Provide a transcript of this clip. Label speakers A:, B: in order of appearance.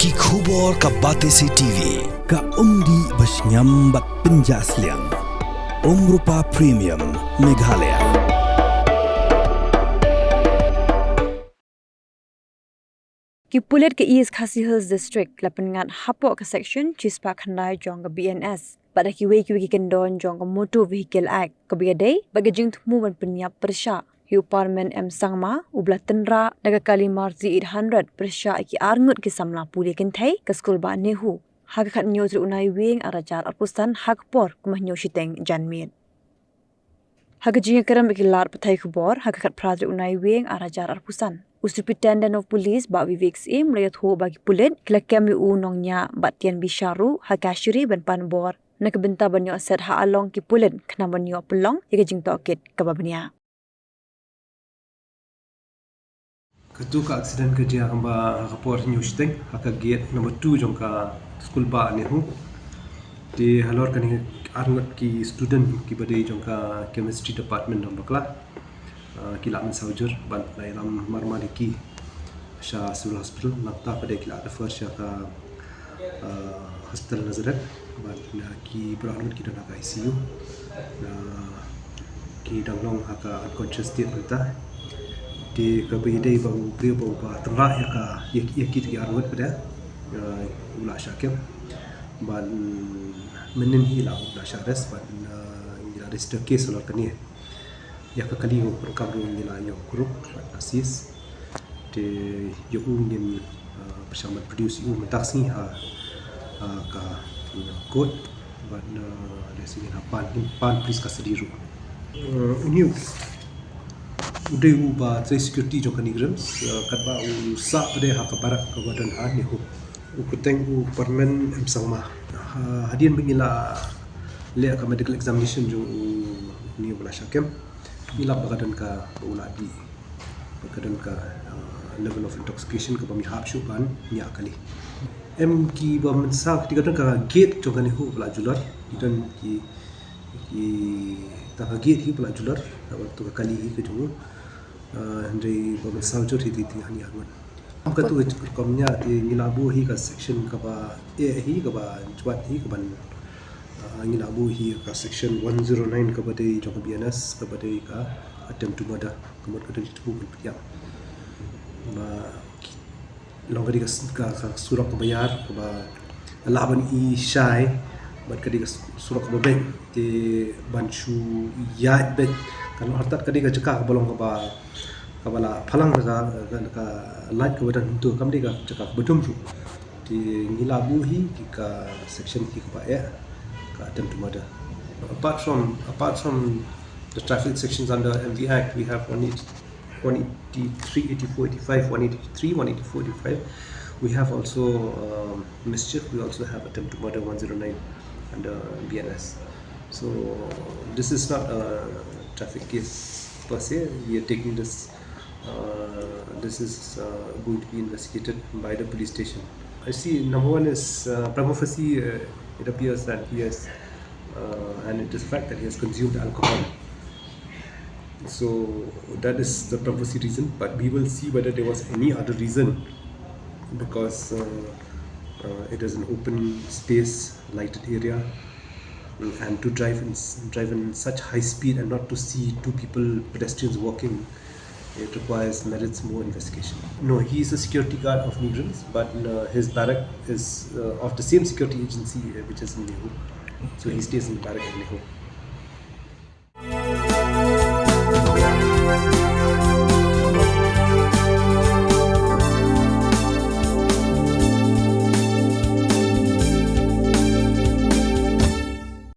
A: Ki khubor ka Batesi TV ka umdi basnyam bat penjaslian Rupa Premium Meghalaya.
B: Ki Pulit ke East Khasi Hills District la Pynngat hapok ke section Chispa Khandai jong ke BNS pada ki Kyndon jong ke Motor Vehicle Act ke biadai bagi jing Thmu ban Pynïap persya hi Parliament Samla ubla Tynrah naga kali marzi 800 persya ki Arngut ki Samla Pule kentai ke skul ba Nehu hak khat nyo tri unai wing arajar arpustan hak por kumah nyo shiteng janmit hak jinga keram ki lar pathai khubor hak khat pradri unai wing arajar arpusan Superintendent of Police ba Vivek Sim rayat ho bagi Pulit kelakam u nongnya batian bisharu hakashiri ban panbor nak benta banyo aset ha along ki Pulit kena banyo pelong ye jing tokit kababnia
C: Ketu ka accident ke dia hamba rapor news teng haka gate number 2 jongka school ba Nehu di halor kan Arngut ki student ki badai jongka chemistry department nombakla kila min saujur ban lairam marmaliki sha civil hospital nakta pada kila refer sha ka hospital nazaret ban ki Arngut ki dalam ICU ki danglong haka unconscious state menta di kabidai bau brio bau ba Tynrah ya ka yakit ki Arngut pada ula syakem ban menen hila ula syares ban ila register case lor tani ya ka kali ko perkabru nila yo group asis de yo ungin bersama produce u mentaksi ha ka code ban lesing pan please kasadiru new udah ubah saya security jong kanigrams kat ba u sa pada hak barak ke badan ha ni ho u kuteng u parmen emsangma hadian bingila le ka medical examination jong ni bala syakem ila bagadan ka uladi bagadan ka level of intoxication ke pemihap syuban nya kali ki ba mensa tiga ka gate jong ni ho bala julat dan ki ta gate hi bala julat waktu kali hi ke jong Andre bawa saujur hiti hani Arngut. Angkat tu komnya di ngilabu hi ka section ka ba hi ka ba cuat hi ka ban ngilabu hi ka section 109 ka ba dei jong BNS ka ba dei ka attempt to murder kemud ka dei tu Pynïap. Ba long ka surat bayar ka ba laban i syai bat ka surat ka ba di banchu yat bet kan hartat ka ka cekak bolong ka ba kabala phalang ka light ka badan tu kam ka cekak bedum tu di ngilabu hi ka section hi ka ya ka attempt to murder apart from the traffic sections under MV Act we have 183 84 85 183 184 85 we have also mischief we also have attempt to murder 109 under BNS so this is not a traffic case per se we are taking this this is going to be investigated by the police station. I see number one is prima facie it appears that he has and it is fact that he has consumed alcohol. So that is the prima facie reason, but we will see whether there was any other reason because it is an open space, lighted area, and to drive in such high speed and not to see two pedestrians walking, it merits more investigation. No, he is a security guard of migrants, but his barrack is of the same security agency which is in Nehu, so he stays in the barrack in Nehu.